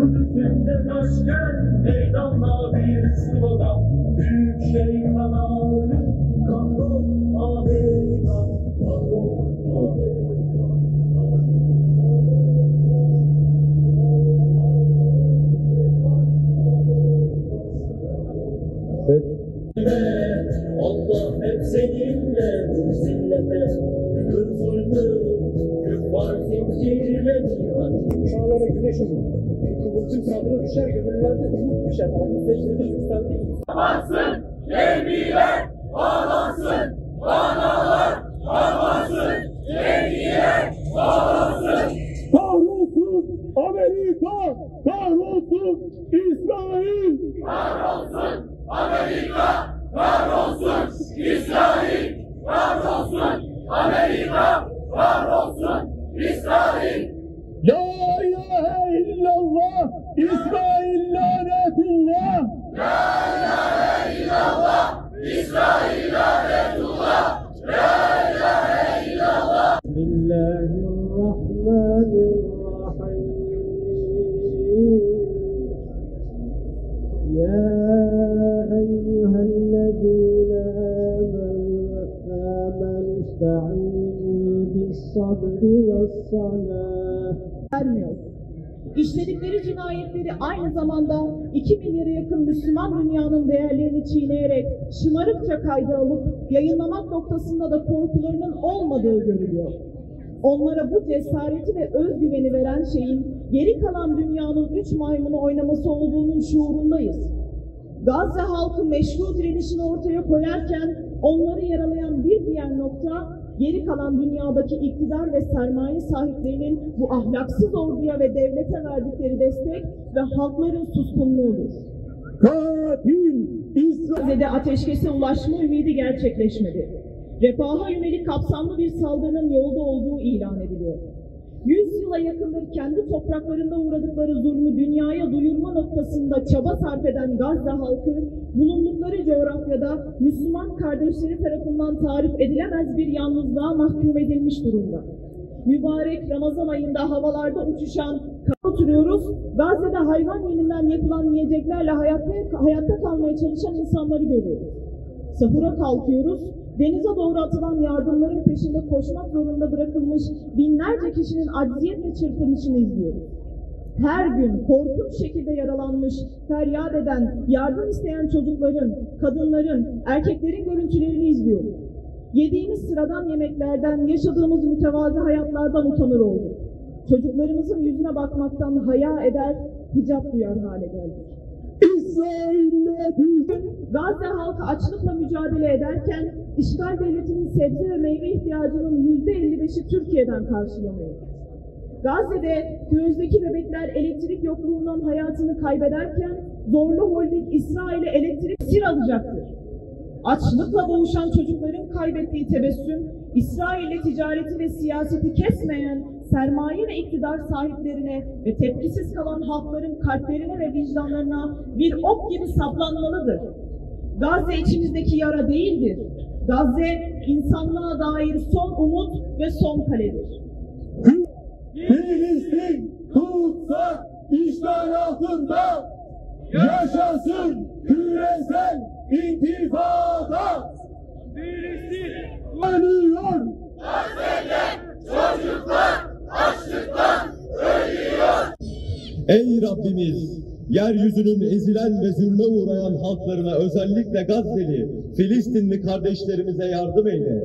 Üstünde taşken meydanla bir slogan. Büyük şeytanları kahrol Amerika, kahrol Amerika. Allah hep seninle bu zillete, kır zulmü, küffar zincirledi. Çağlara güneş olur. Kıvılcım sabrı düşer, gönüllerde umut düşer. Alnı secdede yükseldi. Avansın, gemiler, avansın, vanalar, avansın, gemiler, avansın. Kahrolsun Amerika, kahrolsun İsrail. Kahrolsun Amerika, kahrolsun İsrail. Kahrolsun Amerika, kahrolsun İsrail. La ilahe illallah, İsrail lanetullah. La ilahe illallah, İsrail lanetullah. La ilahe illallah. Bismillahirrahmanirrahim. Ya eyyühellezine amenu ista'inu bis-sabri ve's-salah. Vermiyor. İşledikleri cinayetleri aynı zamanda 2 milyara yakın Müslüman dünyanın değerlerini çiğneyerek şımarıkça kayda alıp yayınlamak noktasında da korkularının olmadığı görülüyor. Onlara bu cesareti ve özgüveni veren şeyin geri kalan dünyanın 3 maymunu oynaması olduğunun şuurundayız. Gazze halkı meşru direnişini ortaya koyarken onları yaralayan bir diğer nokta, geri kalan dünyadaki iktidar ve sermaye sahiplerinin bu ahlaksız orduya ve devlete verdikleri destek ve halkların suskunluğudur. Katil Gazze'de ateşkese ulaşma ümidi gerçekleşmedi. Refaha yönelik kapsamlı bir saldırının yolda olduğu ilan ediliyor. 100 yıla yakındır kendi topraklarında uğradıkları zulmü dünyaya duyurma noktasında çaba sarf eden Gazze halkı, bulundukları coğrafyada Müslüman kardeşleri tarafından tarif edilemez bir yalnızlığa mahkum edilmiş durumda. Mübarek Ramazan ayında havalarda uçuşan, oturuyoruz, Gazze'de hayvan yeminden yapılan yiyeceklerle hayatta kalmaya çalışan insanları görüyoruz. Sahura kalkıyoruz, denize doğru atılan yardımların peşinde koşmak zorunda bırakılmış binlerce kişinin acziyetle çırpınışını izliyoruz. Her gün korkunç şekilde yaralanmış, feryat eden, yardım isteyen çocukların, kadınların, erkeklerin görüntülerini izliyoruz. Yediğimiz sıradan yemeklerden, yaşadığımız mütevazı hayatlardan utanır olduk. Çocuklarımızın yüzüne bakmaktan haya eder, hicap duyar hale geldik. Gazze halkı açlıkla mücadele ederken işgal devletinin sebze ve meyve ihtiyacının %55'i Türkiye'den karşılanıyor. Gazze'de göğüzdeki bebekler elektrik yokluğundan hayatını kaybederken zorlu holding İsrail'e elektrik sir alacaktır. Açlıkla boğuşan çocukların kaybettiği tebessüm, İsrail'le ticareti ve siyaseti kesmeyen sermaye ve iktidar sahiplerine ve tepkisiz kalan halkların kalplerine ve vicdanlarına bir ok gibi saplanmalıdır. Gazze içimizdeki yara değildir. Gazze, insanlığa dair son umut ve son kaledir. Filistin kutsal işgal altında yaşasın küresel intifada. Filistin ölüyor. Gazze'de çocuklar açlıktan ölüyor. Ey Rabbimiz! Yeryüzünün ezilen ve zulme uğrayan halklarına, özellikle Gazze'li, Filistinli kardeşlerimize yardım eyle.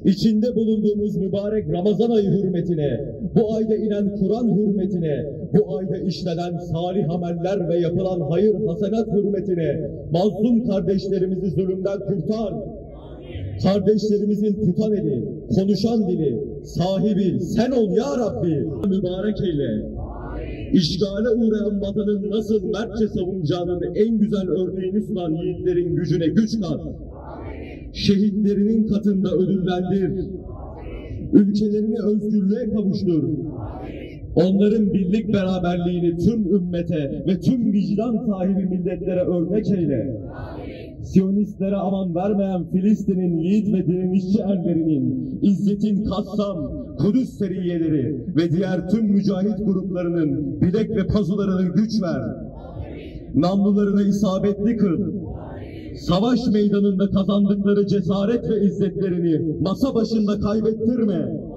İçinde bulunduğumuz mübarek Ramazan ayı hürmetine, bu ayda inen Kur'an hürmetine, bu ayda işlenen salih ameller ve yapılan hayır hasenat hürmetine mazlum kardeşlerimizi zulümden kurtar. Kardeşlerimizin tutan eli, konuşan dili, sahibi sen ol ya Rabbi. Mübarek eyle. İşgale uğrayan vatanın nasıl mertçe savunacağının en güzel örneğini sunan yiğitlerin gücüne güç kat. Şehitlerinin katında ödüllendir. Ülkelerini özgürlüğe kavuştur. Onların birlik beraberliğini tüm ümmete ve tüm vicdan sahibi milletlere örnek eyle. Siyonistlere aman vermeyen Filistin'in yiğit ve direnişçi erlerinin, İzzet'in Kassam, Kudüs seriyeleri ve diğer tüm mücahit gruplarının bilek ve pazularına güç ver. Namlularına isabetli kıl. Savaş meydanında kazandıkları cesaret ve izzetlerini masa başında kaybettirme.